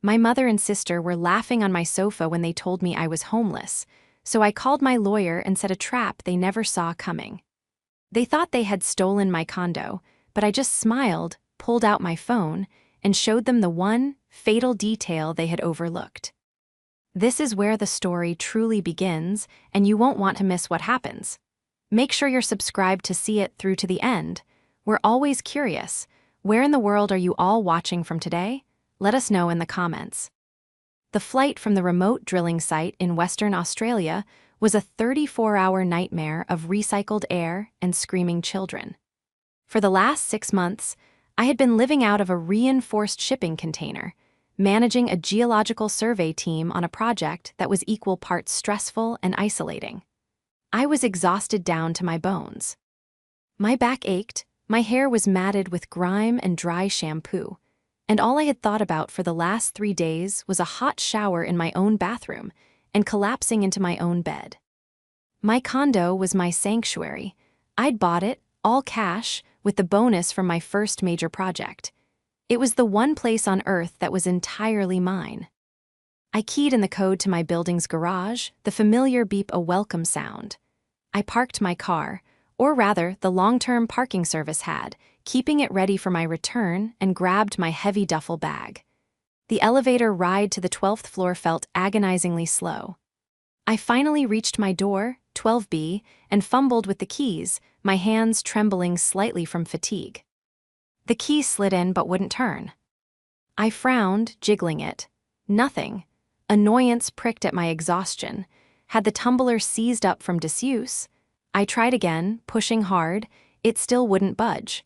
My mother and sister were laughing on my sofa when they told me I was homeless, so I called my lawyer and set a trap they never saw coming. They thought they had stolen my condo, but I just smiled, pulled out my phone, and showed them the one fatal detail they had overlooked. This is where the story truly begins, and you won't want to miss what happens. Make sure you're subscribed to see it through to the end. We're always curious. Where in the world are you all watching from today? Let us know in the comments. The flight from the remote drilling site in Western Australia was a 34-hour nightmare of recycled air and screaming children. For the last 6 months, I had been living out of a reinforced shipping container, managing a geological survey team on a project that was equal parts stressful and isolating. I was exhausted down to my bones. My back ached, my hair was matted with grime and dry shampoo, and all I had thought about for the last 3 days was a hot shower in my own bathroom and collapsing into my own bed. My condo was my sanctuary. I'd bought it, all cash, with the bonus from my first major project. It was the one place on earth that was entirely mine. I keyed in the code to my building's garage, the familiar beep a welcome sound. I parked my car, or rather the long-term parking service had, keeping it ready for my return, and grabbed my heavy duffel bag. The elevator ride to the 12th floor felt agonizingly slow. I finally reached my door, 12B, and fumbled with the keys, my hands trembling slightly from fatigue. The key slid in but wouldn't turn. I frowned, jiggling it. Nothing. Annoyance pricked at my exhaustion. Had the tumbler seized up from disuse? I tried again, pushing hard. It still wouldn't budge.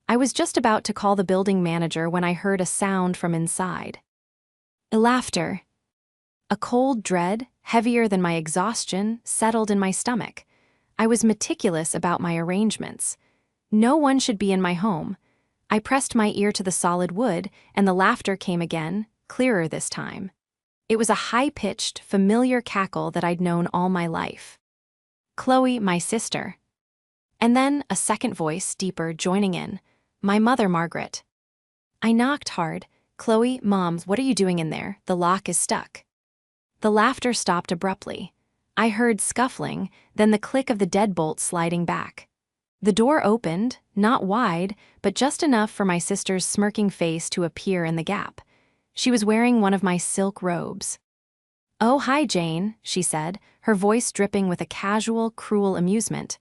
I was just about to call the building manager when I heard a sound from inside. Laughter. A cold dread, heavier than my exhaustion, settled in my stomach. I was meticulous about my arrangements. No one should be in my home. I pressed my ear to the solid wood, and the laughter came again, clearer this time. It was a high-pitched, familiar cackle that I'd known all my life. Chloe, my sister. And then a second voice, deeper, joining in. My mother, Margaret. I knocked hard. Chloe, Mom, what are you doing in there? The lock is stuck. The laughter stopped abruptly. I heard scuffling, then the click of the deadbolt sliding back. The door opened, not wide, but just enough for my sister's smirking face to appear in the gap. She was wearing one of my silk robes. "Oh, hi, Jane," she said, her voice dripping with a casual, cruel amusement.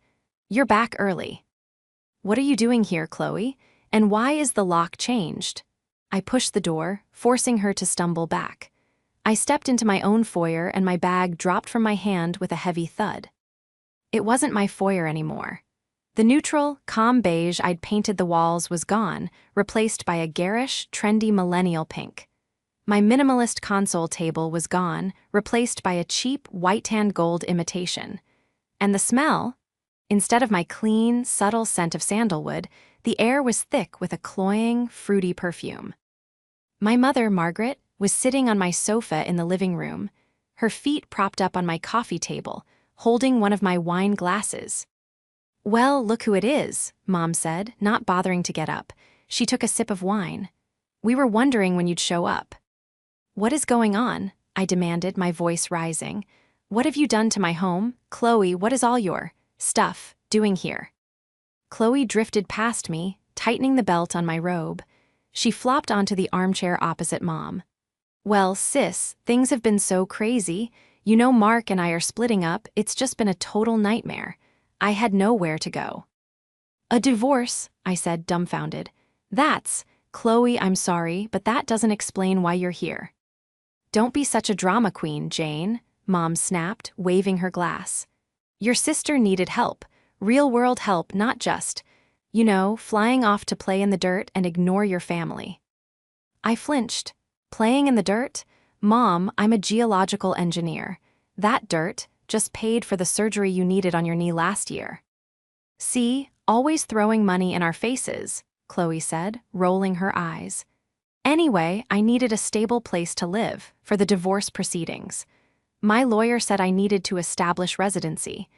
"You're back early." "What are you doing here, Chloe? And why is the lock changed?" I pushed the door, forcing her to stumble back. I stepped into my own foyer and my bag dropped from my hand with a heavy thud. It wasn't my foyer anymore. The neutral, calm beige I'd painted the walls was gone, replaced by a garish, trendy millennial pink. My minimalist console table was gone, replaced by a cheap, white-tanned gold imitation. And the smell? Instead of my clean, subtle scent of sandalwood, the air was thick with a cloying, fruity perfume. My mother, Margaret, was sitting on my sofa in the living room, her feet propped up on my coffee table, holding one of my wine glasses. "Well, look who it is," Mom said, not bothering to get up. She took a sip of wine. "We were wondering when you'd show up." "What is going on?" I demanded, my voice rising. "What have you done to my home? Chloe, what is all your stuff doing here?" Chloe drifted past me, tightening the belt on my robe. She flopped onto the armchair opposite Mom. "Well, sis, things have been so crazy. You know Mark and I are splitting up. It's just been a total nightmare. I had nowhere to go." "A divorce," I said, dumbfounded. Chloe, I'm sorry, but that doesn't explain why you're here." "Don't be such a drama queen, Jane," Mom snapped, waving her glass. "Your sister needed help, real-world help, not just, flying off to play in the dirt and ignore your family." I flinched. "Playing in the dirt? Mom, I'm a geological engineer. That dirt just paid for the surgery you needed on your knee last year." "See, always throwing money in our faces," Chloe said, rolling her eyes. "Anyway, I needed a stable place to live for the divorce proceedings. My lawyer said I needed to establish residency,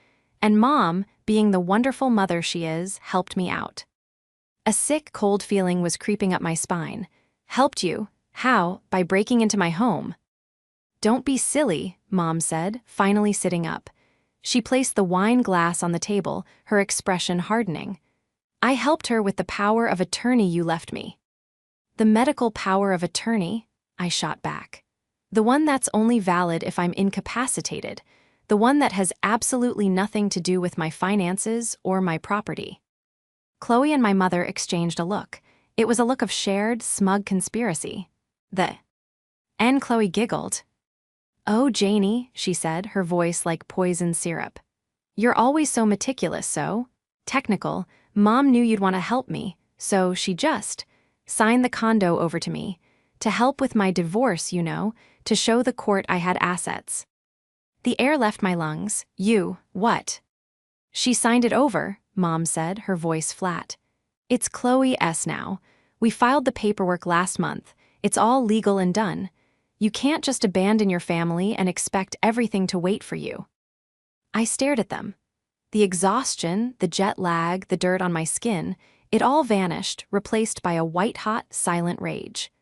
and Mom, being the wonderful mother she is, helped me out." A sick, cold feeling was creeping up my spine. "Helped you? How? By breaking into my home. Don't be silly, Mom said, finally sitting up. She placed the wine glass on the table, her expression hardening. I helped her with the power of attorney you left me. The medical power of attorney? I shot back. The one that's only valid if I'm incapacitated. The one that has absolutely nothing to do with my finances or my property. Chloe and my mother exchanged a look. It was a look of shared, smug conspiracy. And Chloe giggled. Oh, Janie, she said, her voice like poison syrup. You're always so meticulous, so technical. Mom knew you'd want to help me, so she just signed the condo over to me. To help with my divorce, you know, to show the court I had assets. The air left my lungs. What? She signed it over, Mom said, her voice flat. It's Chloe S. now. We filed the paperwork last month. It's all legal and done. You can't just abandon your family and expect everything to wait for you. I stared at them. The exhaustion, the jet lag, the dirt on my skin, it all vanished, replaced by a white-hot, silent rage.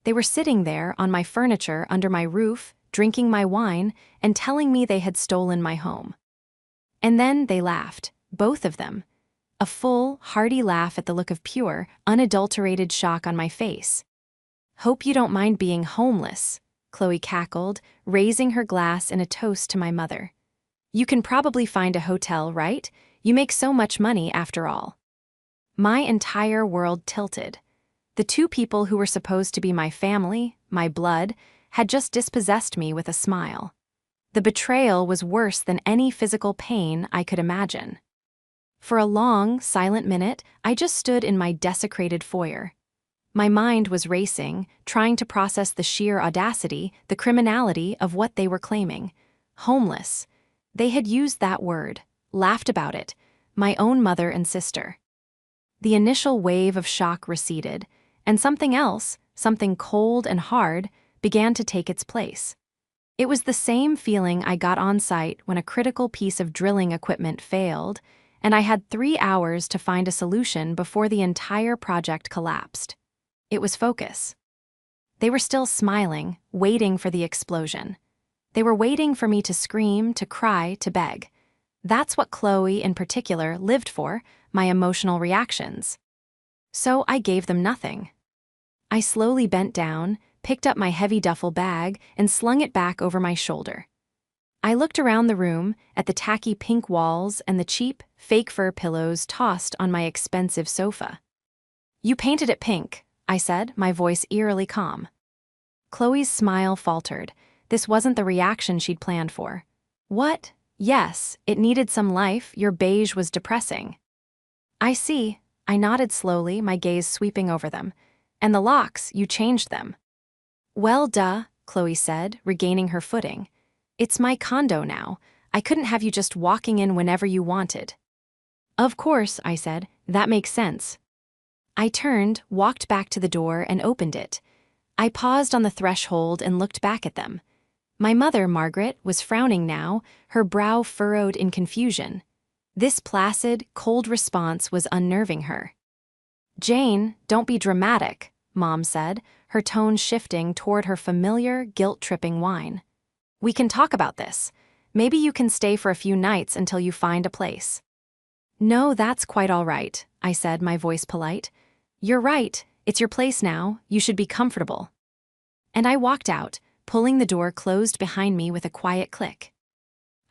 They were sitting there on my furniture under my roof, drinking my wine, and telling me they had stolen my home. And then they laughed, both of them. A full, hearty laugh at the look of pure, unadulterated shock on my face. Hope you don't mind being homeless, Chloe cackled, raising her glass in a toast to my mother. You can probably find a hotel, right? You make so much money after all. My entire world tilted. The two people who were supposed to be my family, my blood, had just dispossessed me with a smile. The betrayal was worse than any physical pain I could imagine. For a long, silent minute, I just stood in my desecrated foyer. My mind was racing, trying to process the sheer audacity, the criminality of what they were claiming. Homeless. They had used that word, laughed about it, my own mother and sister. The initial wave of shock receded, and something else, something cold and hard, began to take its place. It was the same feeling I got on site when a critical piece of drilling equipment failed, and I had 3 hours to find a solution before the entire project collapsed. It was focus. They were still smiling, waiting for the explosion. They were waiting for me to scream, to cry, to beg. That's what Chloe, in particular, lived for, my emotional reactions. So I gave them nothing. I slowly bent down, picked up my heavy duffel bag, and slung it back over my shoulder. I looked around the room, at the tacky pink walls and the cheap, fake fur pillows tossed on my expensive sofa. You painted it pink, I said, my voice eerily calm. Chloe's smile faltered. This wasn't the reaction she'd planned for. What? Yes, it needed some life. Your beige was depressing. I see. I nodded slowly, my gaze sweeping over them. And the locks, you changed them. Well, duh, Chloe said, regaining her footing. It's my condo now. I couldn't have you just walking in whenever you wanted. Of course, I said. That makes sense. I turned, walked back to the door, and opened it. I paused on the threshold and looked back at them. My mother, Margaret, was frowning now, her brow furrowed in confusion. This placid, cold response was unnerving her. Jane, don't be dramatic, Mom said, her tone shifting toward her familiar, guilt-tripping whine. We can talk about this. Maybe you can stay for a few nights until you find a place. No, that's quite all right, I said, my voice polite. You're right, it's your place now, you should be comfortable. And I walked out, pulling the door closed behind me with a quiet click.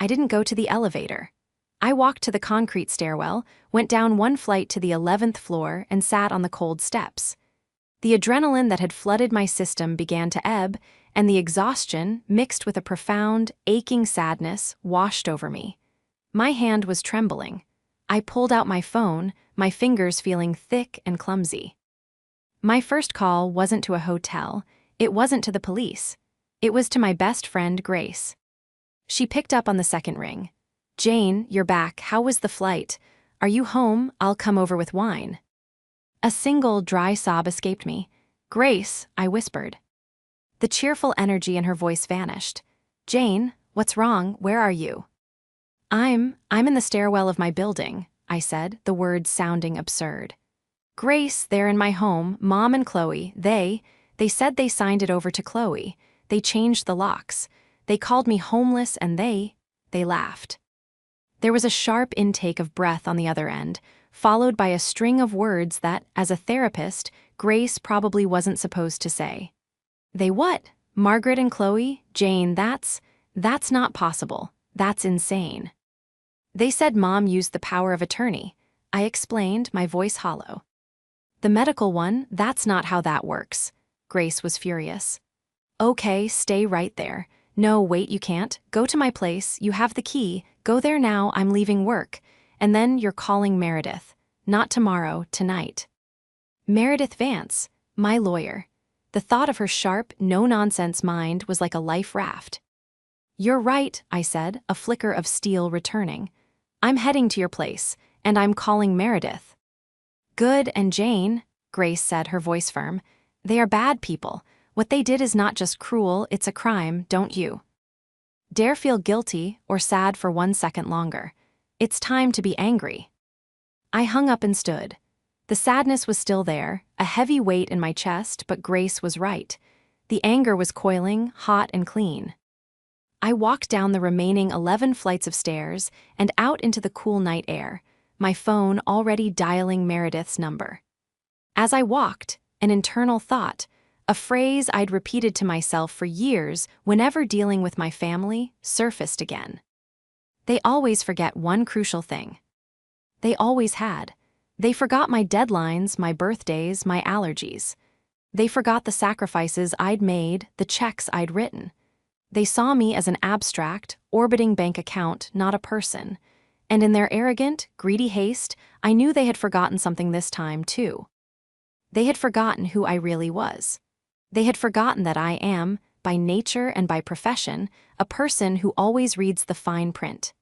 I didn't go to the elevator. I walked to the concrete stairwell, went down one flight to the 11th floor, and sat on the cold steps. The adrenaline that had flooded my system began to ebb, and the exhaustion, mixed with a profound, aching sadness, washed over me. My hand was trembling. I pulled out my phone, my fingers feeling thick and clumsy. My first call wasn't to a hotel. It wasn't to the police. It was to my best friend, Grace. She picked up on the second ring. Jane, you're back. How was the flight? Are you home? I'll come over with wine. A single dry sob escaped me. Grace, I whispered. The cheerful energy in her voice vanished. Jane, what's wrong? Where are you? I'm in the stairwell of my building, I said, the words sounding absurd. Grace, they're in my home, Mom and Chloe, they They said they signed it over to Chloe. They changed the locks. They called me homeless and they laughed. There was a sharp intake of breath on the other end, followed by a string of words that, as a therapist, Grace probably wasn't supposed to say. They what? Margaret and Chloe? Jane, that's not possible. That's insane. They said Mom used the power of attorney. I explained, my voice hollow. The medical one, that's not how that works. Grace was furious. Okay, stay right there. No, wait, you can't. Go to my place, you have the key. Go there now, I'm leaving work. And then you're calling Meredith. Not tomorrow, tonight. Meredith Vance, my lawyer. The thought of her sharp, no-nonsense mind was like a life raft. You're right, I said, a flicker of steel returning. I'm heading to your place, and I'm calling Meredith. Good, and Jane, Grace said, her voice firm. They are bad people. What they did is not just cruel, it's a crime, don't you dare feel guilty or sad for 1 second longer. It's time to be angry. I hung up and stood. The sadness was still there, a heavy weight in my chest, but Grace was right. The anger was coiling, hot and clean. I walked down the remaining 11 flights of stairs and out into the cool night air, my phone already dialing Meredith's number. As I walked, an internal thought, a phrase I'd repeated to myself for years whenever dealing with my family, surfaced again. They always forget one crucial thing. They always had. They forgot my deadlines, my birthdays, my allergies. They forgot the sacrifices I'd made, the checks I'd written. They saw me as an abstract, orbiting bank account, not a person. And in their arrogant, greedy haste, I knew they had forgotten something this time, too. They had forgotten who I really was. They had forgotten that I am, by nature and by profession, a person who always reads the fine print.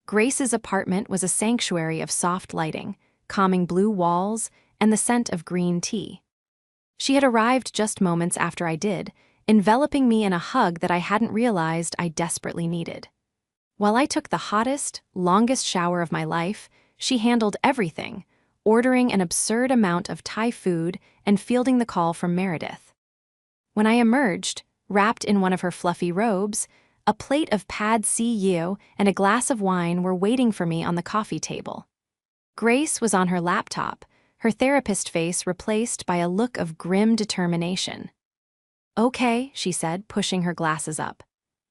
Grace's apartment was a sanctuary of soft lighting, calming blue walls, and the scent of green tea. She had arrived just moments after I did, enveloping me in a hug that I hadn't realized I desperately needed. While I took the hottest, longest shower of my life, she handled everything, ordering an absurd amount of Thai food and fielding the call from Meredith. When I emerged, wrapped in one of her fluffy robes, a plate of pad see ew and a glass of wine were waiting for me on the coffee table. Grace was on her laptop, her therapist face replaced by a look of grim determination. Okay, she said, pushing her glasses up.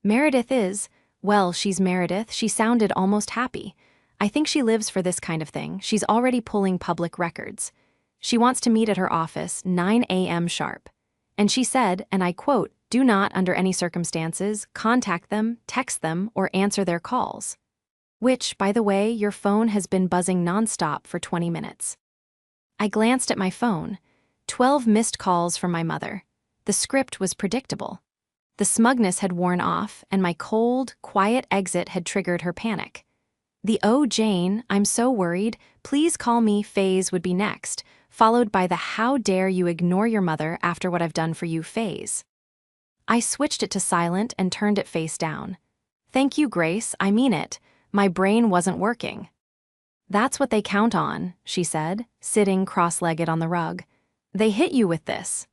Meredith is, well, she's Meredith, she sounded almost happy. I think she lives for this kind of thing, she's already pulling public records. She wants to meet at her office, 9 a.m. sharp. And she said, and I quote, do not, under any circumstances, contact them, text them, or answer their calls. Which, by the way, your phone has been buzzing nonstop for 20 minutes. I glanced at my phone. 12 missed calls from my mother. The script was predictable. The smugness had worn off, and my cold, quiet exit had triggered her panic. The "Oh, Jane, I'm so worried, please call me" phase would be next, followed by the "How dare you ignore your mother after what I've done for you" phase. I switched it to silent and turned it face down. Thank you, Grace, I mean it. My brain wasn't working. That's what they count on, she said, sitting cross-legged on the rug. They hit you with this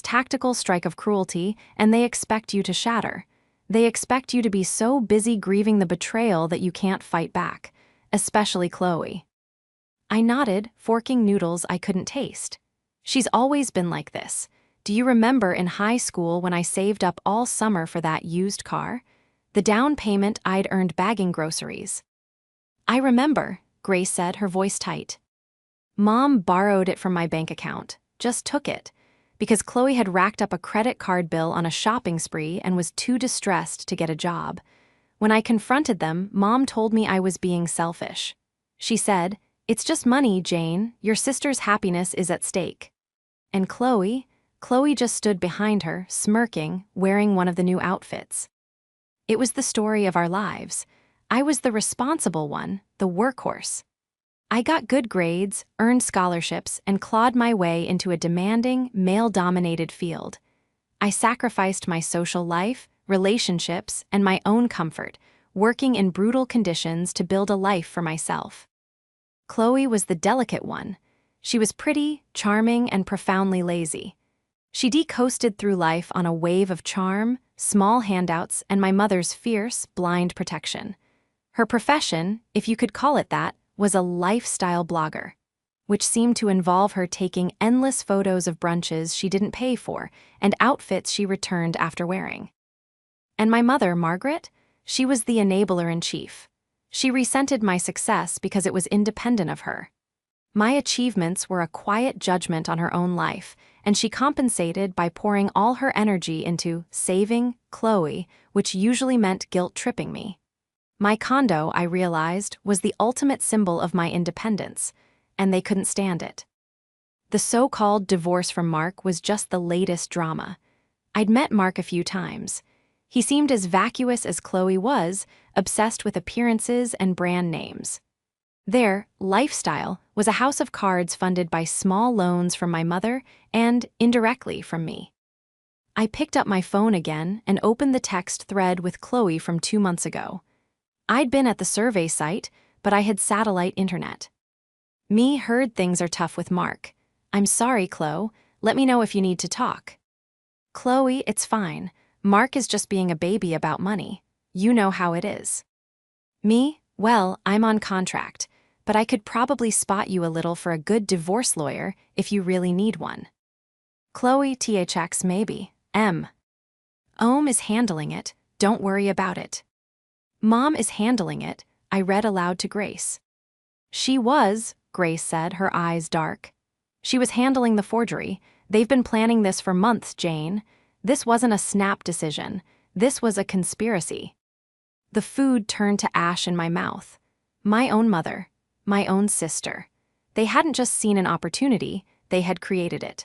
tactical strike of cruelty, and they expect you to shatter. They expect you to be so busy grieving the betrayal that you can't fight back, especially Chloe. I nodded, forking noodles I couldn't taste. She's always been like this. Do you remember in high school when I saved up all summer for that used car? The down payment I'd earned bagging groceries. I remember, Grace said, her voice tight. Mom borrowed it from my bank account, just took it, because Chloe had racked up a credit card bill on a shopping spree and was too distressed to get a job. When I confronted them, Mom told me I was being selfish. She said, "It's just money, Jane. Your sister's happiness is at stake." And Chloe just stood behind her, smirking, wearing one of the new outfits. It was the story of our lives. I was the responsible one, the workhorse. I got good grades, earned scholarships, and clawed my way into a demanding, male-dominated field. I sacrificed my social life, relationships, and my own comfort, working in brutal conditions to build a life for myself. Chloe was the delicate one. She was pretty, charming, and profoundly lazy. She de-coasted through life on a wave of charm, small handouts, and my mother's fierce, blind protection. Her profession, if you could call it that, was a lifestyle blogger, which seemed to involve her taking endless photos of brunches she didn't pay for and outfits she returned after wearing. And my mother, Margaret, she was the enabler-in-chief. She resented my success because it was independent of her. My achievements were a quiet judgment on her own life, and she compensated by pouring all her energy into saving Chloe, which usually meant guilt-tripping me. My condo, I realized, was the ultimate symbol of my independence, and they couldn't stand it. The so-called divorce from Mark was just the latest drama. I'd met Mark a few times. He seemed as vacuous as Chloe was, obsessed with appearances and brand names. Their lifestyle was a house of cards funded by small loans from my mother and, indirectly, from me. I picked up my phone again and opened the text thread with Chloe from 2 months ago. I'd been at the survey site, but I had satellite internet. Me heard things are tough with Mark. I'm sorry, Chloe. Let me know if you need to talk. Chloe, it's fine. Mark is just being a baby about money. You know how it is. Me? Well, I'm on contract, but I could probably spot you a little for a good divorce lawyer if you really need one. Chloe, THX maybe. Ohm is handling it. Don't worry about it. Mom is handling it, I read aloud to Grace. She was, Grace said, her eyes dark. She was handling the forgery. They've been planning this for months, Jane. This wasn't a snap decision. This was a conspiracy. The food turned to ash in my mouth. My own mother, my own sister. They hadn't just seen an opportunity, they had created it.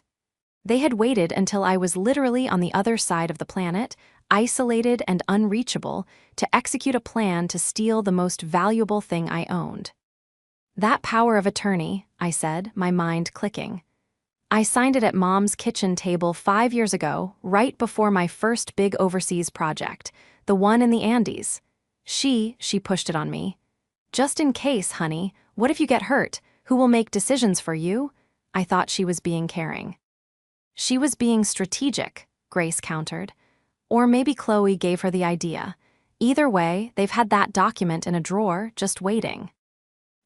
They had waited until I was literally on the other side of the planet, isolated and unreachable, to execute a plan to steal the most valuable thing I owned. That power of attorney, I said, my mind clicking. I signed it at Mom's kitchen table 5 years ago, right before my first big overseas project, the one in the Andes. She pushed it on me. Just in case, honey, what if you get hurt? Who will make decisions for you? I thought she was being caring. She was being strategic, Grace countered. Or maybe Chloe gave her the idea. Either way, they've had that document in a drawer, just waiting.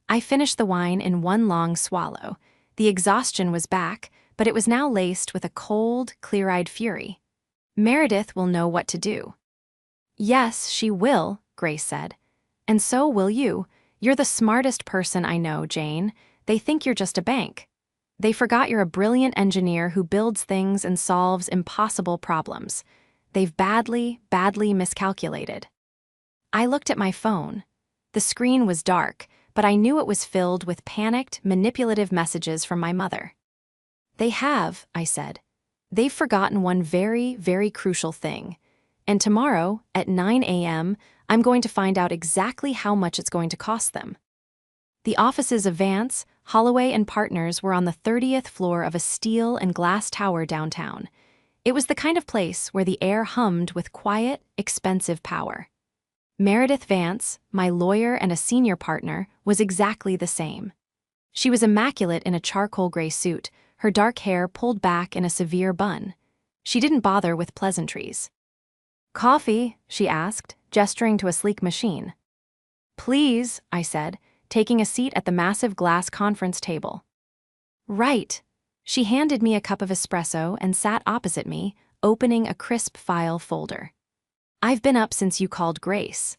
I finished the wine in one long swallow. The exhaustion was back, but it was now laced with a cold, clear-eyed fury. Meredith will know what to do. Yes, she will, Grace said. And so will you. You're the smartest person I know, Jane. They think you're just a bank. They forgot you're a brilliant engineer who builds things and solves impossible problems. They've badly miscalculated. I looked at my phone. The screen was dark, but I knew it was filled with panicked, manipulative messages from my mother. They have, I said. They've forgotten one very, very crucial thing. And tomorrow, at 9 a.m., I'm going to find out exactly how much it's going to cost them. The offices of Vance, Holloway and Partners were on the 30th floor of a steel and glass tower downtown. It was the kind of place where the air hummed with quiet, expensive power. Meredith Vance, my lawyer and a senior partner, was exactly the same. She was immaculate in a charcoal gray suit, her dark hair pulled back in a severe bun. She didn't bother with pleasantries. Coffee, she asked, gesturing to a sleek machine. Please, I said, taking a seat at the massive glass conference table. Right. She handed me a cup of espresso and sat opposite me, opening a crisp file folder. I've been up since you called Grace.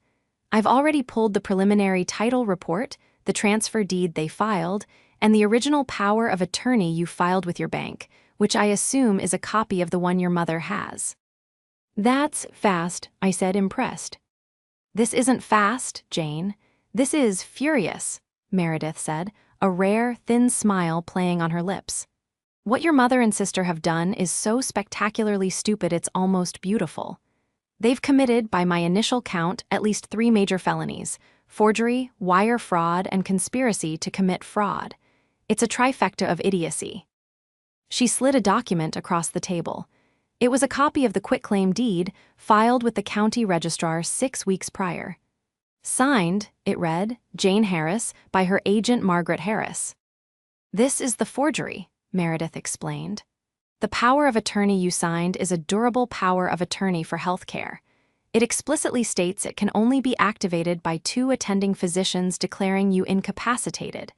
I've already pulled the preliminary title report, the transfer deed they filed, and the original power of attorney you filed with your bank, which I assume is a copy of the one your mother has. That's fast, I said, impressed. This isn't fast, Jane. This is furious, Meredith said, a rare, thin smile playing on her lips. What your mother and sister have done is so spectacularly stupid it's almost beautiful. They've committed, by my initial count, at least 3 major felonies: forgery, wire fraud, and conspiracy to commit fraud. It's a trifecta of idiocy. She slid a document across the table. It was a copy of the quitclaim deed filed with the county registrar 6 weeks prior. Signed, it read, Jane Harris, by her agent Margaret Harris. This is the forgery, Meredith explained. The power of attorney you signed is a durable power of attorney for healthcare. It explicitly states it can only be activated by 2 attending physicians declaring you incapacitated.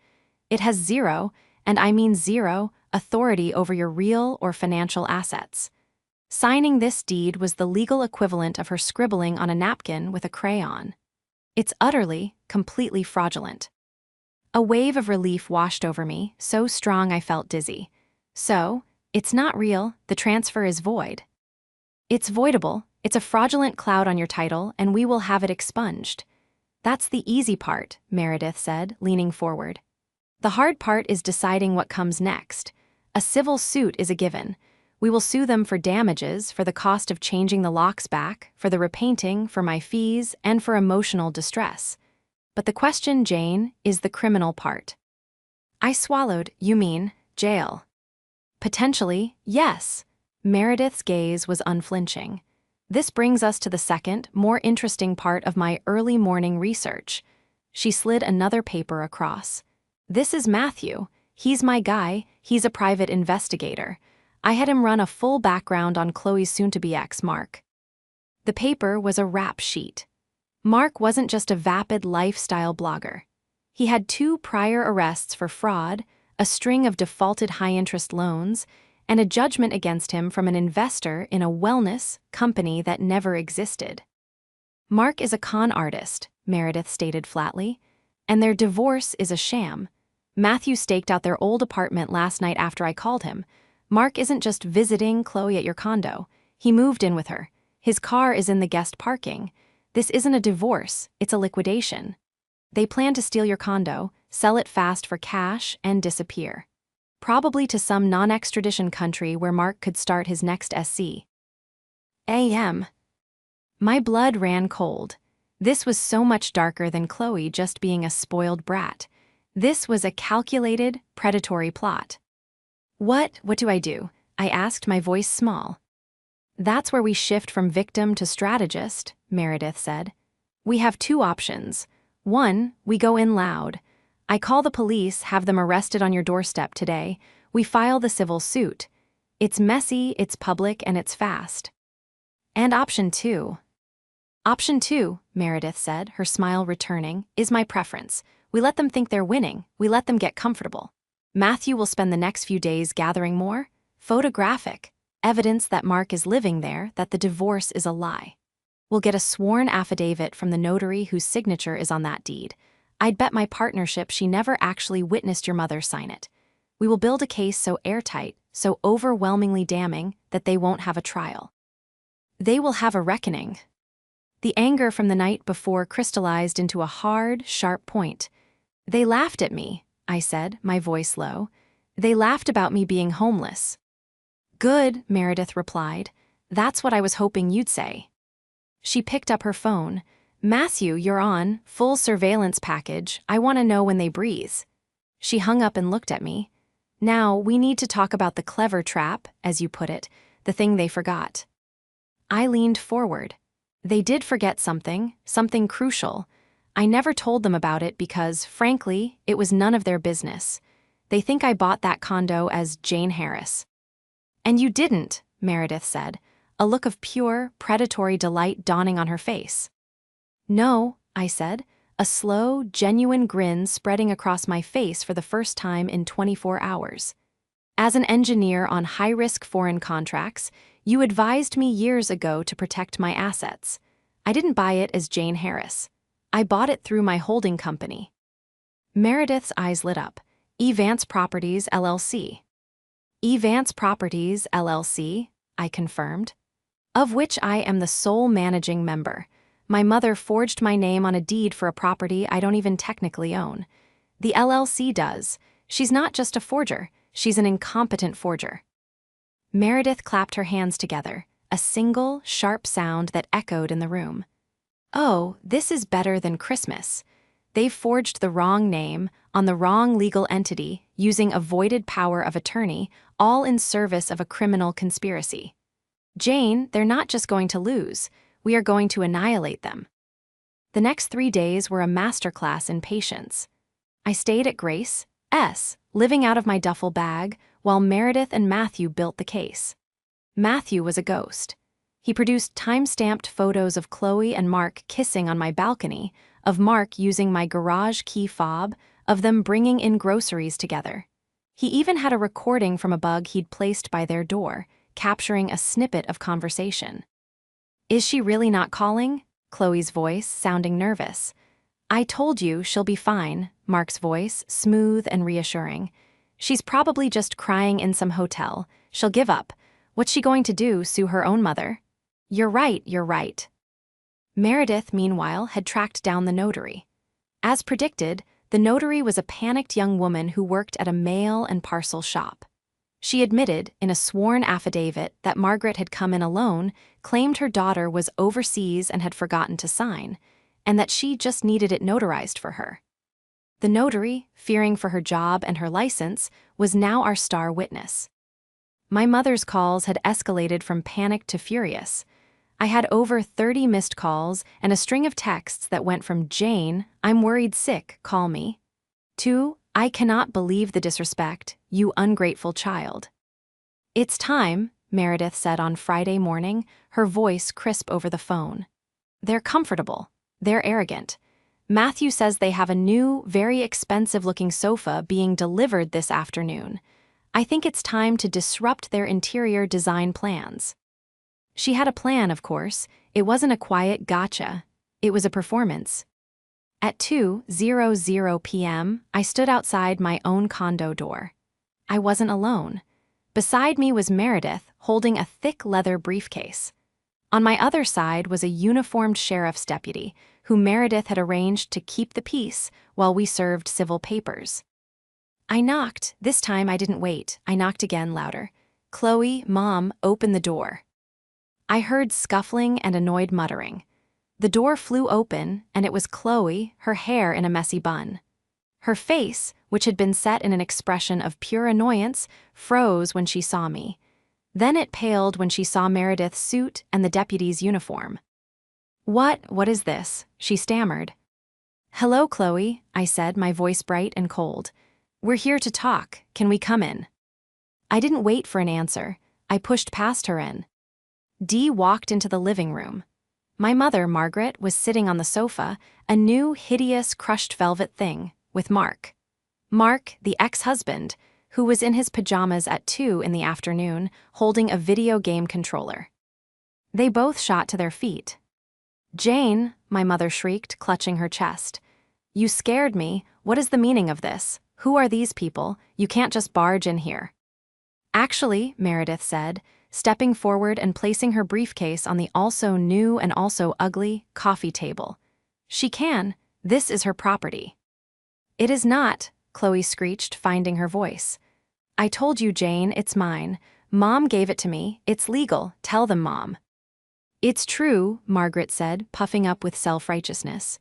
It has zero, and I mean zero, authority over your real or financial assets. Signing this deed was the legal equivalent of her scribbling on a napkin with a crayon. It's utterly, completely fraudulent. A wave of relief washed over me, so strong I felt dizzy. So, it's not real, the transfer is void. It's voidable, it's a fraudulent cloud on your title, and we will have it expunged. That's the easy part, Meredith said, leaning forward. The hard part is deciding what comes next. A civil suit is a given. We will sue them for damages, for the cost of changing the locks back, for the repainting, for my fees, and for emotional distress. But the question, Jane, is the criminal part. I swallowed. You mean, jail? Potentially, yes. Meredith's gaze was unflinching. This brings us to the second, more interesting part of my early morning research. She slid another paper across. This is Matthew. He's my guy. He's a private investigator. I had him run a full background on Chloe's soon-to-be ex, Mark. The paper was a rap sheet. Mark wasn't just a vapid lifestyle blogger. He had 2 prior arrests for fraud, a string of defaulted high-interest loans, and a judgment against him from an investor in a wellness company that never existed. Mark is a con artist, Meredith stated flatly, and their divorce is a sham. Matthew staked out their old apartment last night after I called him. Mark isn't just visiting Chloe at your condo. He moved in with her. His car is in the guest parking. This isn't a divorce, it's a liquidation. They plan to steal your condo, sell it fast for cash, and disappear. Probably to some non-extradition country where Mark could start his next SC. A.M. My blood ran cold. This was so much darker than Chloe just being a spoiled brat. This was a calculated, predatory plot. What do I do? I asked, my voice small. That's where we shift from victim to strategist, Meredith said. We have 2 options. 1, we go in loud. I call the police, have them arrested on your doorstep today. We file the civil suit. It's messy, it's public, and it's fast. And option 2. Option 2, Meredith said, her smile returning, is my preference. We let them think they're winning. We let them get comfortable. Matthew will spend the next few days gathering more photographic evidence that Mark is living there, that the divorce is a lie. We'll get a sworn affidavit from the notary whose signature is on that deed. I'd bet my partnership she never actually witnessed your mother sign it. We will build a case so airtight, so overwhelmingly damning, that they won't have a trial. They will have a reckoning. The anger from the night before crystallized into a hard, sharp point. They laughed at me, I said, my voice low. They laughed about me being homeless. Good, Meredith replied. That's what I was hoping you'd say. She picked up her phone. Matthew, you're on, full surveillance package. I want to know when they breathe. She hung up and looked at me. Now, we need to talk about the clever trap, as you put it, the thing they forgot. I leaned forward. They did forget something crucial. I never told them about it because, frankly, it was none of their business. They think I bought that condo as Jane Harris. And you didn't, Meredith said, a look of pure, predatory delight dawning on her face. No, I said, a slow, genuine grin spreading across my face for the first time in 24 hours. As an engineer on high-risk foreign contracts, you advised me years ago to protect my assets. I didn't buy it as Jane Harris. I bought it through my holding company. Meredith's eyes lit up. Vance Properties, LLC. Vance Properties, LLC, I confirmed. Of which I am the sole managing member. My mother forged my name on a deed for a property I don't even technically own. The LLC does. She's not just a forger, she's an incompetent forger. Meredith clapped her hands together, a single, sharp sound that echoed in the room. Oh, this is better than Christmas. They've forged the wrong name, on the wrong legal entity, using a voided power of attorney, all in service of a criminal conspiracy. Jane, they're not just going to lose. We are going to annihilate them. The next 3 days were a masterclass in patience. I stayed at Grace S., living out of my duffel bag, while Meredith and Matthew built the case. Matthew was a ghost. He produced time-stamped photos of Chloe and Mark kissing on my balcony, of Mark using my garage key fob, of them bringing in groceries together. He even had a recording from a bug he'd placed by their door, capturing a snippet of conversation. "Is she really not calling?" Chloe's voice, sounding nervous. "I told you she'll be fine," Mark's voice, smooth and reassuring. "She's probably just crying in some hotel. She'll give up. What's she going to do, sue her own mother?" You're right. Meredith, meanwhile, had tracked down the notary. As predicted, the notary was a panicked young woman who worked at a mail and parcel shop. She admitted, in a sworn affidavit, that Margaret had come in alone, claimed her daughter was overseas and had forgotten to sign, and that she just needed it notarized for her. The notary, fearing for her job and her license, was now our star witness. My mother's calls had escalated from panic to furious. I had over 30 missed calls and a string of texts that went from "Jane, I'm worried sick, call me," to "I cannot believe the disrespect, you ungrateful child." "It's time," Meredith said on Friday morning, her voice crisp over the phone. "They're comfortable. They're arrogant. Matthew says they have a new, very expensive-looking sofa being delivered this afternoon. I think it's time to disrupt their interior design plans." She had a plan, of course. It wasn't a quiet gotcha. It was a performance. At 2:00 p.m., I stood outside my own condo door. I wasn't alone. Beside me was Meredith, holding a thick leather briefcase. On my other side was a uniformed sheriff's deputy, who Meredith had arranged to keep the peace while we served civil papers. I knocked. This time I didn't wait. I knocked again, louder. "Chloe, Mom, open the door." I heard scuffling and annoyed muttering. The door flew open, and it was Chloe, her hair in a messy bun. Her face, which had been set in an expression of pure annoyance, froze when she saw me. Then it paled when she saw Meredith's suit and the deputy's uniform. What is this?" she stammered. "Hello, Chloe," I said, my voice bright and cold. "We're here to talk. Can we come in?" I didn't wait for an answer. I pushed past her in. Dee walked into the living room. My mother, Margaret, was sitting on the sofa, a new, hideous, crushed velvet thing, with Mark. Mark, the ex-husband, who was in his pajamas at 2 in the afternoon, holding a video game controller. They both shot to their feet. "Jane," my mother shrieked, clutching her chest. "You scared me. What is the meaning of this? Who are these people? You can't just barge in here." "Actually," Meredith said, stepping forward and placing her briefcase on the also new and also ugly coffee table. "She can. This is her property." "It is not," Chloe screeched, finding her voice. "I told you, Jane, it's mine. Mom gave it to me. It's legal. Tell them, Mom." "It's true," Margaret said, puffing up with self-righteousness.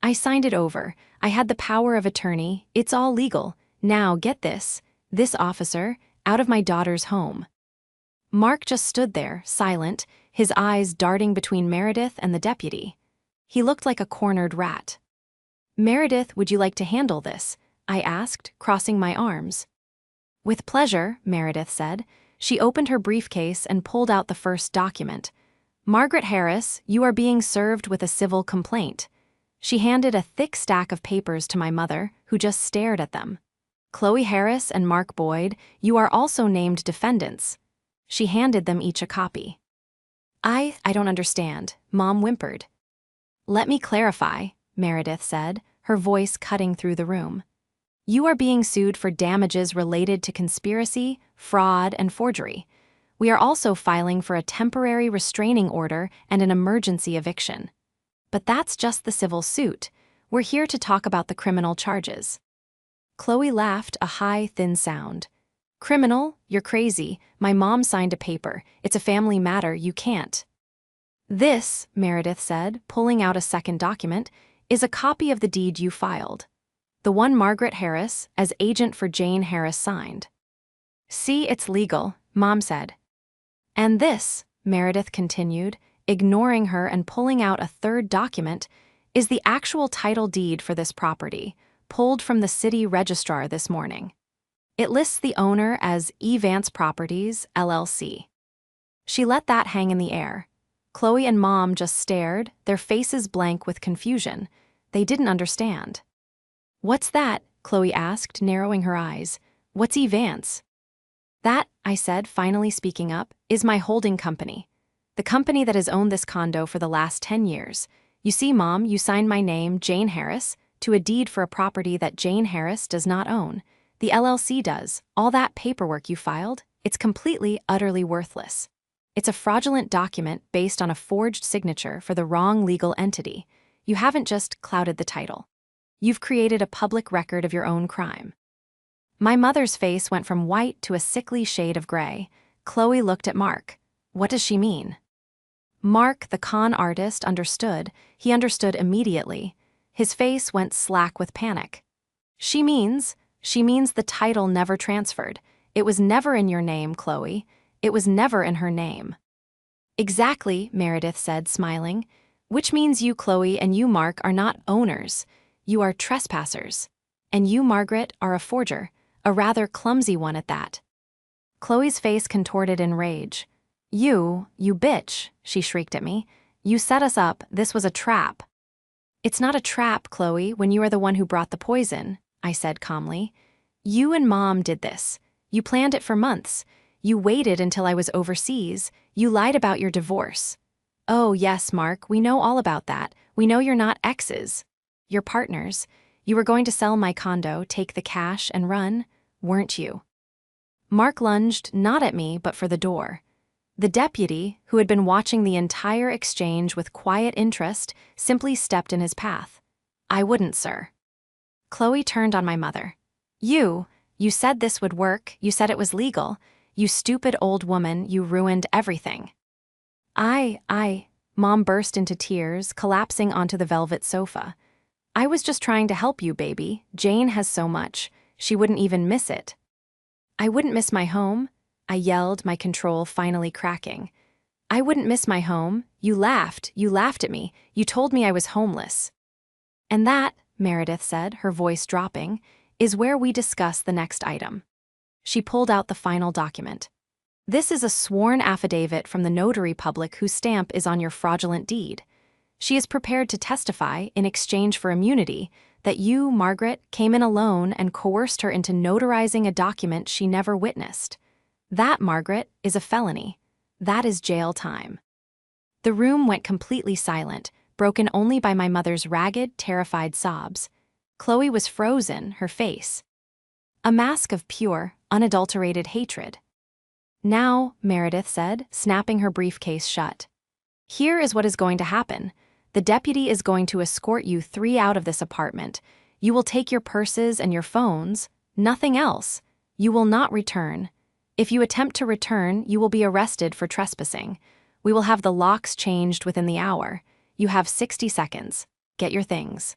"I signed it over. I had the power of attorney. It's all legal. Now, get this. This officer, out of my daughter's home." Mark just stood there, silent, his eyes darting between Meredith and the deputy. He looked like a cornered rat. "Meredith, would you like to handle this?" I asked, crossing my arms. "With pleasure," Meredith said. She opened her briefcase and pulled out the first document. "Margaret Harris, you are being served with a civil complaint." She handed a thick stack of papers to my mother, who just stared at them. "Chloe Harris and Mark Boyd, you are also named defendants." She handed them each a copy. I don't understand," Mom whimpered. "Let me clarify," Meredith said, her voice cutting through the room. "You are being sued for damages related to conspiracy, fraud, and forgery. We are also filing for a temporary restraining order and an emergency eviction. But that's just the civil suit. We're here to talk about the criminal charges." Chloe laughed, a high, thin sound. "Criminal? You're crazy. My mom signed a paper. It's a family matter. You can't." "This," Meredith said, pulling out a second document, "is a copy of the deed you filed. The one Margaret Harris, as agent for Jane Harris, signed." "See, it's legal," Mom said. "And this," Meredith continued, ignoring her and pulling out a third document, "is the actual title deed for this property, pulled from the city registrar this morning." It lists the owner as E. Vance Properties, LLC. She let that hang in the air. Chloe and Mom just stared, their faces blank with confusion. They didn't understand. "What's that?" Chloe asked, narrowing her eyes. "What's E. Vance?" "That," I said, finally speaking up, "is my holding company. The company that has owned this condo for the last 10 years. You see, Mom, you signed my name, Jane Harris, to a deed for a property that Jane Harris does not own. The LLC does. All that paperwork you filed, it's completely, utterly worthless. It's a fraudulent document based on a forged signature for the wrong legal entity. You haven't just clouded the title. You've created a public record of your own crime." My mother's face went from white to a sickly shade of gray. Chloe looked at Mark. "What does she mean?" Mark, the con artist, understood. He understood immediately. His face went slack with panic. She means the title never transferred. It was never in your name, Chloe. It was never in her name." "Exactly," Meredith said, smiling. "Which means you, Chloe, and you, Mark, are not owners. You are trespassers. And you, Margaret, are a forger, a rather clumsy one at that." Chloe's face contorted in rage. You bitch," she shrieked at me. "You set us up. This was a trap." "It's not a trap, Chloe, when you are the one who brought the poison," I said calmly. "You and Mom did this. You planned it for months. You waited until I was overseas. You lied about your divorce. Oh, yes, Mark, we know all about that. We know you're not exes. You're partners. You were going to sell my condo, take the cash, and run, weren't you?" Mark lunged, not at me, but for the door. The deputy, who had been watching the entire exchange with quiet interest, simply stepped in his path. "I wouldn't, sir." Chloe turned on my mother. You said this would work. You said it was legal. You stupid old woman, you ruined everything." Mom burst into tears, collapsing onto the velvet sofa. "I was just trying to help you, baby. Jane has so much. She wouldn't even miss it." "I wouldn't miss my home?" I yelled, my control finally cracking. "I wouldn't miss my home. You laughed at me. You told me I was homeless." "And that," Meredith said, her voice dropping, "is where we discuss the next item." She pulled out the final document. "This is a sworn affidavit from the notary public whose stamp is on your fraudulent deed. She is prepared to testify, in exchange for immunity, that you, Margaret, came in alone and coerced her into notarizing a document she never witnessed. That, Margaret, is a felony. That is jail time." The room went completely silent, broken only by my mother's ragged, terrified sobs. Chloe was frozen, her face a mask of pure, unadulterated hatred. "Now," Meredith said, snapping her briefcase shut, "here is what is going to happen. The deputy is going to escort you 3 out of this apartment. You will take your purses and your phones, nothing else. You will not return. If you attempt to return, you will be arrested for trespassing. We will have the locks changed within the hour. You have 60 seconds. Get your things."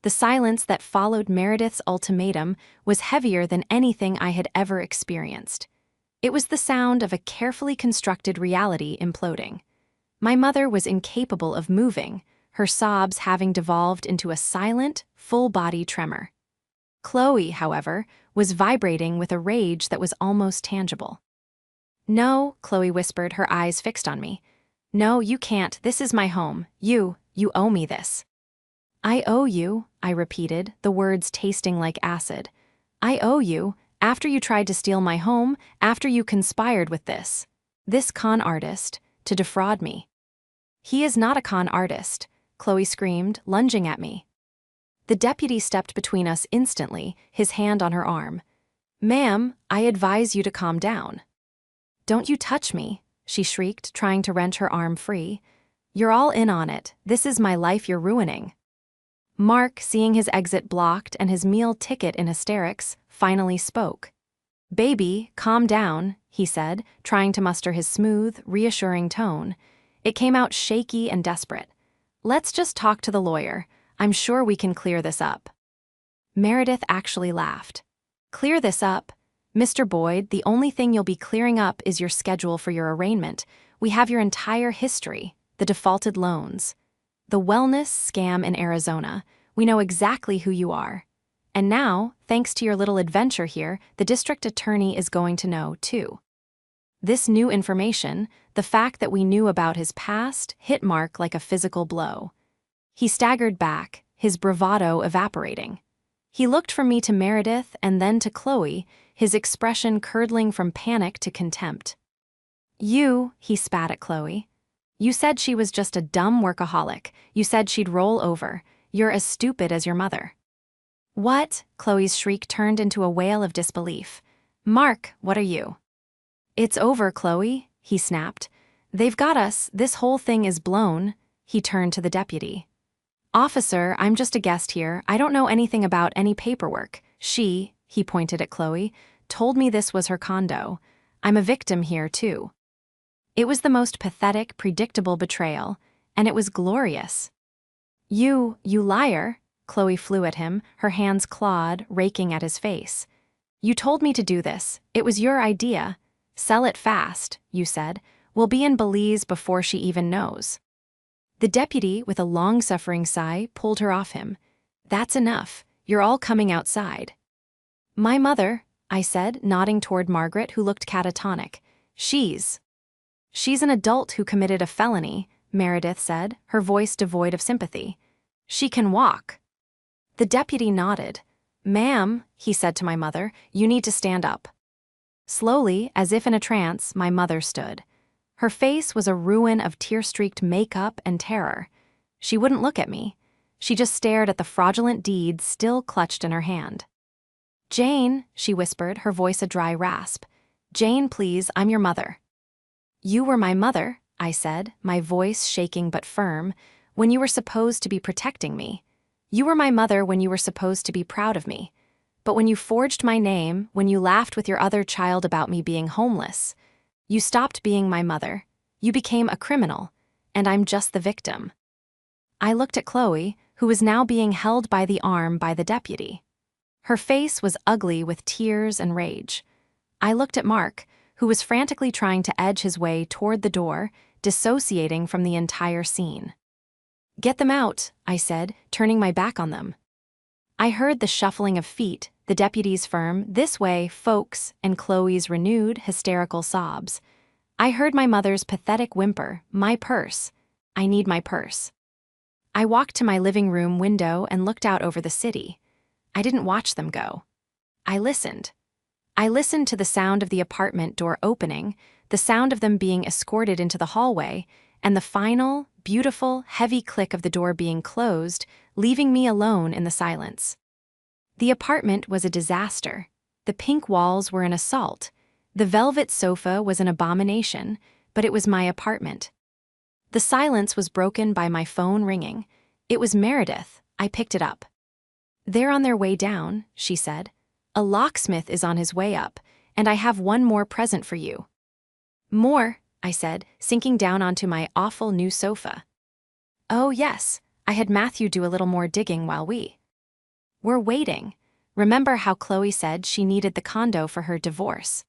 The silence that followed Meredith's ultimatum was heavier than anything I had ever experienced. It was the sound of a carefully constructed reality imploding. My mother was incapable of moving, her sobs having devolved into a silent, full-body tremor. Chloe, however, was vibrating with a rage that was almost tangible. "No," Chloe whispered, her eyes fixed on me. "No, you can't. This is my home. You owe me this." "I owe you," I repeated, the words tasting like acid. "I owe you, after you tried to steal my home, after you conspired with this con artist, to defraud me." "He is not a con artist," Chloe screamed, lunging at me. The deputy stepped between us instantly, his hand on her arm. "Ma'am, I advise you to calm down." "Don't you touch me," she shrieked, trying to wrench her arm free. "You're all in on it. This is my life you're ruining." Mark, seeing his exit blocked and his meal ticket in hysterics, finally spoke. "Baby, calm down," he said, trying to muster his smooth, reassuring tone. It came out shaky and desperate. "Let's just talk to the lawyer. I'm sure we can clear this up." Meredith actually laughed. "Clear this up? Mr. Boyd, the only thing you'll be clearing up is your schedule for your arraignment. We have your entire history, the defaulted loans, the wellness scam in Arizona. We know exactly who you are. And now, thanks to your little adventure here, the district attorney is going to know, too. This new information, the fact that we knew about his past, hit Mark like a physical blow. He staggered back, his bravado evaporating. He looked from me to Meredith and then to Chloe, his expression curdling from panic to contempt. He spat at Chloe. You said she was just a dumb workaholic. You said she'd roll over. You're as stupid as your mother. What? Chloe's shriek turned into a wail of disbelief. Mark, what are you? It's over, Chloe, he snapped. They've got us, this whole thing is blown. He turned to the deputy. Officer, I'm just a guest here. I don't know anything about any paperwork. He pointed at Chloe, told me this was her condo. I'm a victim here, too. It was the most pathetic, predictable betrayal, and it was glorious. You liar, Chloe flew at him, her hands clawed, raking at his face. You told me to do this. It was your idea. Sell it fast, you said. We'll be in Belize before she even knows. The deputy, with a long-suffering sigh, pulled her off him. That's enough. You're all coming outside. My mother, I said, nodding toward Margaret, who looked catatonic. She's an adult who committed a felony, Meredith said, her voice devoid of sympathy. She can walk. The deputy nodded. Ma'am, he said to my mother, you need to stand up. Slowly, as if in a trance, my mother stood. Her face was a ruin of tear-streaked makeup and terror. She wouldn't look at me. She just stared at the fraudulent deed still clutched in her hand. Jane, she whispered, her voice a dry rasp. Jane, please, I'm your mother. You were my mother, I said, my voice shaking but firm, when you were supposed to be protecting me. You were my mother when you were supposed to be proud of me. But when you forged my name, when you laughed with your other child about me being homeless, you stopped being my mother. You became a criminal, and I'm just the victim. I looked at Chloe, who was now being held by the arm by the deputy. Her face was ugly with tears and rage. I looked at Mark, who was frantically trying to edge his way toward the door, dissociating from the entire scene. Get them out, I said, turning my back on them. I heard the shuffling of feet, the deputy's firm, this way, folks, and Chloe's renewed, hysterical sobs. I heard my mother's pathetic whimper, my purse. I need my purse. I walked to my living room window and looked out over the city. I didn't watch them go. I listened. I listened to the sound of the apartment door opening, the sound of them being escorted into the hallway, and the final, beautiful, heavy click of the door being closed, leaving me alone in the silence. The apartment was a disaster. The pink walls were an assault. The velvet sofa was an abomination, but it was my apartment. The silence was broken by my phone ringing. It was Meredith. I picked it up. They're on their way down, she said. A locksmith is on his way up, and I have one more present for you. More, I said, sinking down onto my awful new sofa. Oh yes, I had Matthew do a little more digging while we're waiting. Remember how Chloe said she needed the condo for her divorce?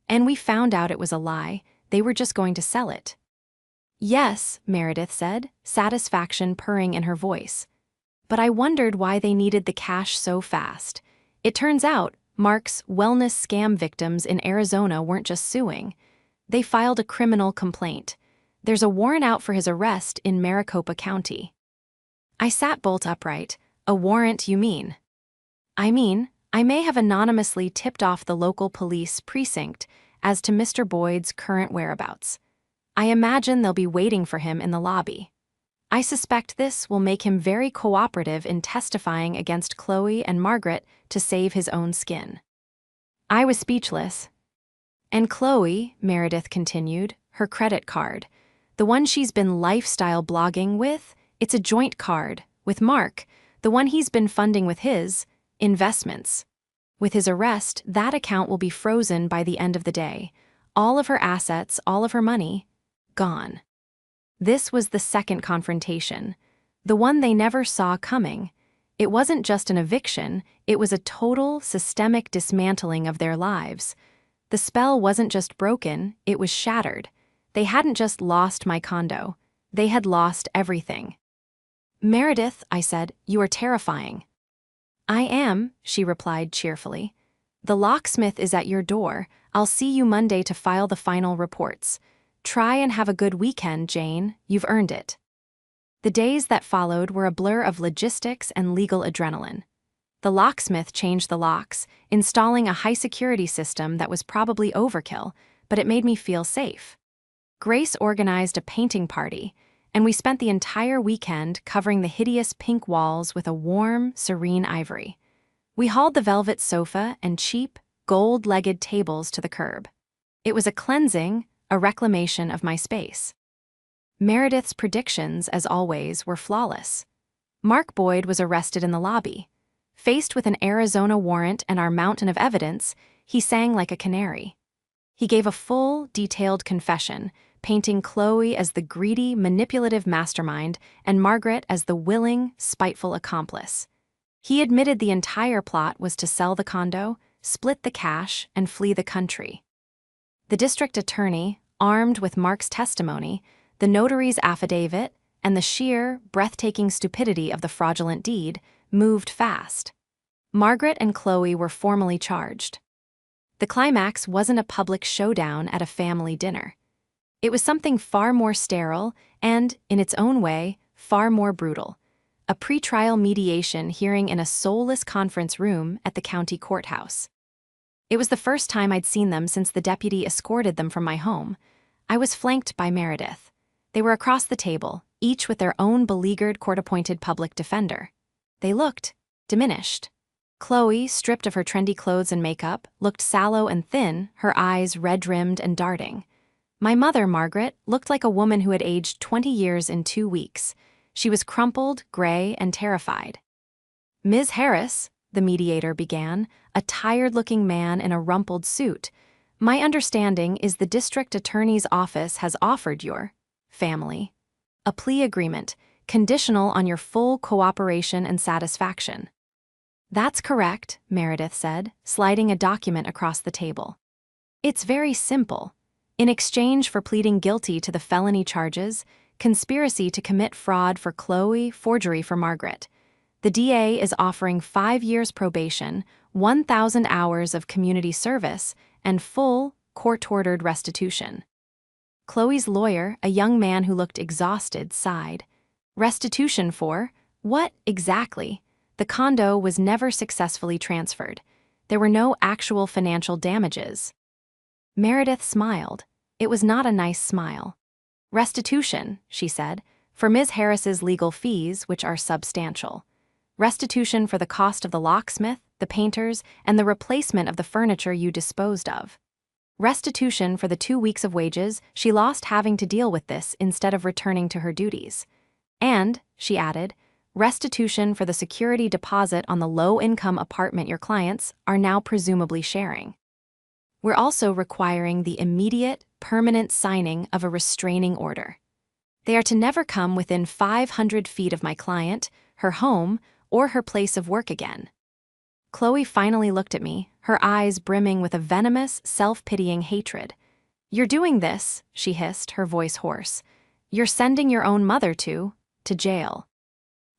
And we found out it was a lie. They were just going to sell it. Yes, Meredith said, satisfaction purring in her voice. But I wondered why they needed the cash so fast. It turns out, Mark's wellness scam victims in Arizona weren't just suing. They filed a criminal complaint. There's a warrant out for his arrest in Maricopa County. I sat bolt upright. A warrant, you mean? I mean, I may have anonymously tipped off the local police precinct as to Mr. Boyd's current whereabouts. I imagine they'll be waiting for him in the lobby. I suspect this will make him very cooperative in testifying against Chloe and Margaret to save his own skin. I was speechless. And Chloe, Meredith continued, her credit card, the one she's been lifestyle blogging with, it's a joint card, with Mark, the one he's been funding with his investments. With his arrest, that account will be frozen by the end of the day. All of her assets, all of her money, gone. This was the second confrontation, the one they never saw coming. It wasn't just an eviction, it was a total, systemic dismantling of their lives. The spell wasn't just broken, it was shattered. They hadn't just lost my condo, they had lost everything. Meredith, I said, you are terrifying. I am, she replied cheerfully. The locksmith is at your door. I'll see you Monday to file the final reports. Try and have a good weekend, Jane. You've earned it. The days that followed were a blur of logistics and legal adrenaline. The locksmith changed the locks, installing a high-security system that was probably overkill, but it made me feel safe. Grace organized a painting party, and we spent the entire weekend covering the hideous pink walls with a warm, serene ivory. We hauled the velvet sofa and cheap, gold-legged tables to the curb. It was a cleansing, a reclamation of my space. Meredith's predictions, as always, were flawless. Mark Boyd was arrested in the lobby. Faced with an Arizona warrant and our mountain of evidence, he sang like a canary. He gave a full, detailed confession, painting Chloe as the greedy, manipulative mastermind and Margaret as the willing, spiteful accomplice. He admitted the entire plot was to sell the condo, split the cash, and flee the country. The district attorney, armed with Mark's testimony, the notary's affidavit, and the sheer, breathtaking stupidity of the fraudulent deed, moved fast. Margaret and Chloe were formally charged. The climax wasn't a public showdown at a family dinner. It was something far more sterile and, in its own way, far more brutal. A pretrial mediation hearing in a soulless conference room at the county courthouse. It was the first time I'd seen them since the deputy escorted them from my home. I was flanked by Meredith. They were across the table, each with their own beleaguered court-appointed public defender. They looked diminished. Chloe, stripped of her trendy clothes and makeup, looked sallow and thin, her eyes red-rimmed and darting. My mother, Margaret, looked like a woman who had aged 20 years in 2 weeks. She was crumpled, gray, and terrified. Ms. Harris, the mediator began, a tired-looking man in a rumpled suit. My understanding is the district attorney's office has offered your family a plea agreement, conditional on your full cooperation and satisfaction. That's correct, Meredith said, sliding a document across the table. It's very simple. In exchange for pleading guilty to the felony charges, conspiracy to commit fraud for Chloe, forgery for Margaret, the DA is offering 5 years probation, 1,000 hours of community service, and full, court-ordered restitution. Chloe's lawyer, a young man who looked exhausted, sighed. Restitution for what, exactly? The condo was never successfully transferred. There were no actual financial damages. Meredith smiled. It was not a nice smile. Restitution, she said, for Ms. Harris's legal fees, which are substantial. Restitution for the cost of the locksmith, the painters, and the replacement of the furniture you disposed of. Restitution for the 2 weeks of wages she lost having to deal with this instead of returning to her duties. And, she added, restitution for the security deposit on the low-income apartment your clients are now presumably sharing. We're also requiring the immediate, permanent signing of a restraining order. They are to never come within 500 feet of my client, her home, or her place of work again. Chloe finally looked at me, her eyes brimming with a venomous, self-pitying hatred. You're doing this, she hissed, her voice hoarse. You're sending your own mother to jail.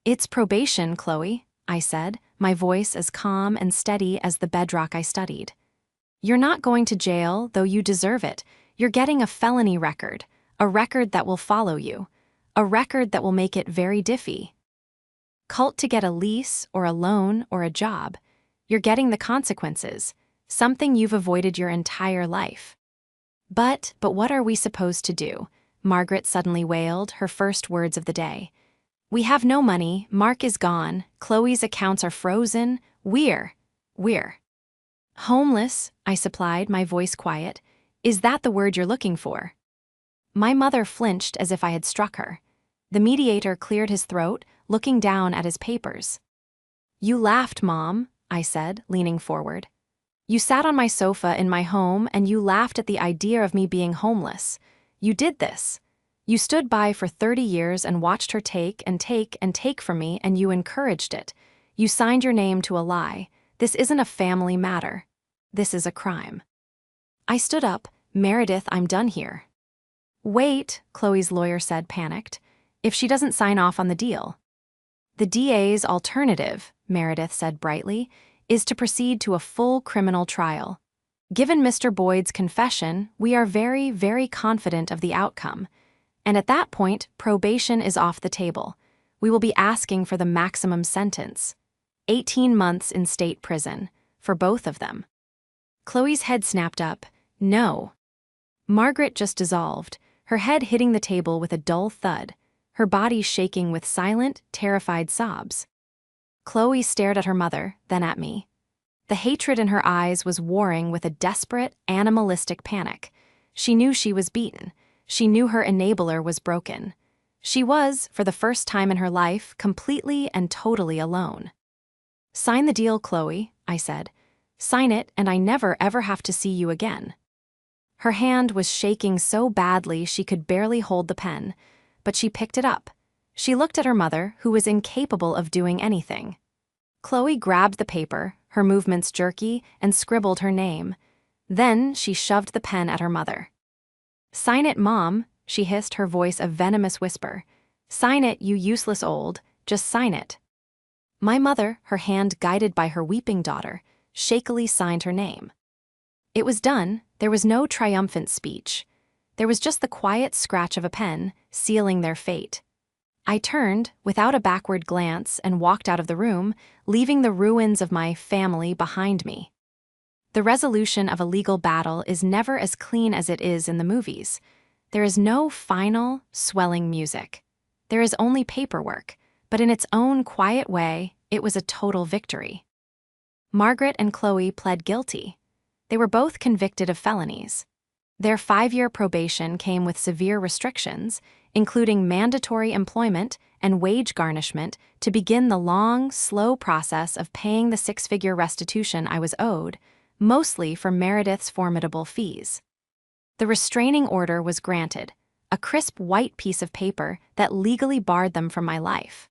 It's probation, Chloe, I said, my voice as calm and steady as the bedrock I studied. You're not going to jail, though you deserve it. You're getting a felony record, a record that will follow you, a record that will make it very diffy. Cult to get a lease or a loan or a job. You're getting the consequences, something you've avoided your entire life. But what are we supposed to do? Margaret suddenly wailed, her first words of the day. We have no money, Mark is gone, Chloe's accounts are frozen, we're homeless, I supplied, my voice quiet. Is that the word you're looking for? My mother flinched as if I had struck her. The mediator cleared his throat, looking down at his papers. You laughed, Mom, I said, leaning forward. You sat on my sofa in my home and you laughed at the idea of me being homeless. You did this. You stood by for 30 years and watched her take and take and take from me, and you encouraged it. You signed your name to a lie. This isn't a family matter. This is a crime. I stood up. Meredith, I'm done here. Wait, Chloe's lawyer said, panicked. If she doesn't sign off on the deal. The DA's alternative, Meredith said brightly, is to proceed to a full criminal trial. Given Mr. Boyd's confession, we are very, very confident of the outcome. And at that point, probation is off the table. We will be asking for the maximum sentence. 18 months in state prison, for both of them. Chloe's head snapped up. No. Margaret just dissolved, her head hitting the table with a dull thud, her body shaking with silent, terrified sobs. Chloe stared at her mother, then at me. The hatred in her eyes was warring with a desperate, animalistic panic. She knew she was beaten. She knew her enabler was broken. She was, for the first time in her life, completely and totally alone. "Sign the deal, Chloe," I said. "Sign it, and I never ever have to see you again." Her hand was shaking so badly she could barely hold the pen, but she picked it up. She looked at her mother, who was incapable of doing anything. Chloe grabbed the paper, her movements jerky, and scribbled her name. Then she shoved the pen at her mother. "Sign it, Mom," she hissed, her voice a venomous whisper. "Sign it, you useless old, just sign it." My mother, her hand guided by her weeping daughter, shakily signed her name. It was done. There was no triumphant speech. There was just the quiet scratch of a pen, sealing their fate. I turned, without a backward glance, and walked out of the room, leaving the ruins of my family behind me. The resolution of a legal battle is never as clean as it is in the movies. There is no final, swelling music. There is only paperwork, but in its own quiet way, it was a total victory. Margaret and Chloe pled guilty. They were both convicted of felonies. Their 5-year probation came with severe restrictions, including mandatory employment and wage garnishment to begin the long, slow process of paying the 6-figure restitution I was owed, mostly for Meredith's formidable fees. The restraining order was granted, a crisp white piece of paper that legally barred them from my life.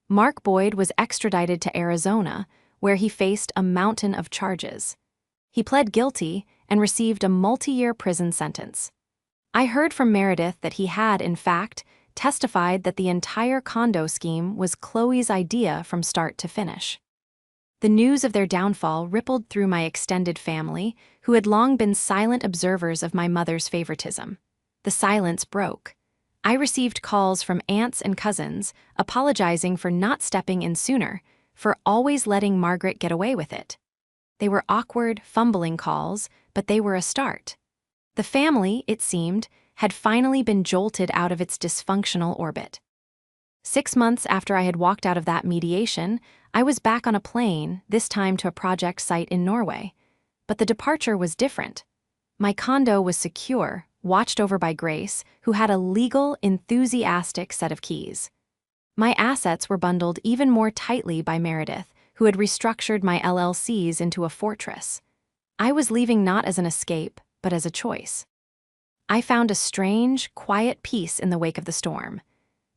Mark Boyd was extradited to Arizona, where he faced a mountain of charges. He pled guilty and received a multi-year prison sentence. I heard from Meredith that he had, in fact, testified that the entire condo scheme was Chloe's idea from start to finish. The news of their downfall rippled through my extended family, who had long been silent observers of my mother's favoritism. The silence broke. I received calls from aunts and cousins, apologizing for not stepping in sooner, for always letting Margaret get away with it. They were awkward, fumbling calls, but they were a start. The family, it seemed, had finally been jolted out of its dysfunctional orbit. 6 months after I had walked out of that mediation, I was back on a plane, this time to a project site in Norway. But the departure was different. My condo was secure, watched over by Grace, who had a legal, enthusiastic set of keys. My assets were bundled even more tightly by Meredith, who had restructured my LLCs into a fortress. I was leaving not as an escape, but as a choice. I found a strange, quiet peace in the wake of the storm.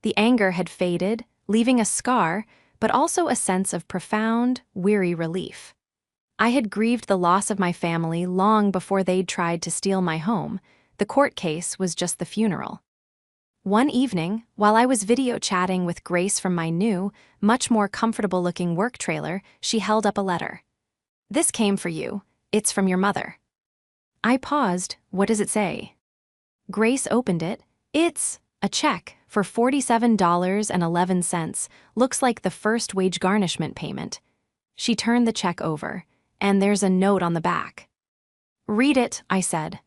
The anger had faded, leaving a scar, but also a sense of profound, weary relief. I had grieved the loss of my family long before they'd tried to steal my home. The court case was just the funeral. One evening, while I was video chatting with Grace from my new, much more comfortable-looking work trailer, she held up a letter. "This came for you. It's from your mother." I paused. What does it say? Grace opened it. It's a check for $47.11. Looks like the first wage garnishment payment. She turned the check over, and there's a note on the back. "Read it," I said.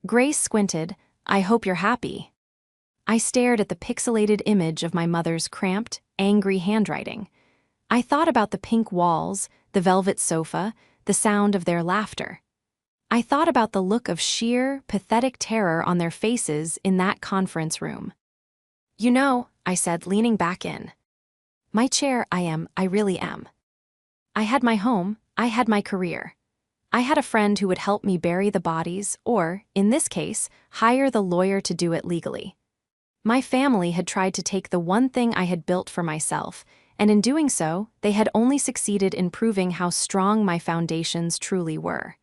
Grace squinted. "I hope you're happy." I stared at the pixelated image of my mother's cramped, angry handwriting. I thought about the pink walls, the velvet sofa, the sound of their laughter. I thought about the look of sheer, pathetic terror on their faces in that conference room. "You know," I said, leaning back in. "My chair, I really am. I had my home, I had my career. I had a friend who would help me bury the bodies or, in this case, hire the lawyer to do it legally. My family had tried to take the one thing I had built for myself, and in doing so, they had only succeeded in proving how strong my foundations truly were.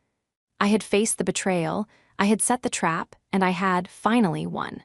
I had faced the betrayal, I had set the trap, and I had finally won.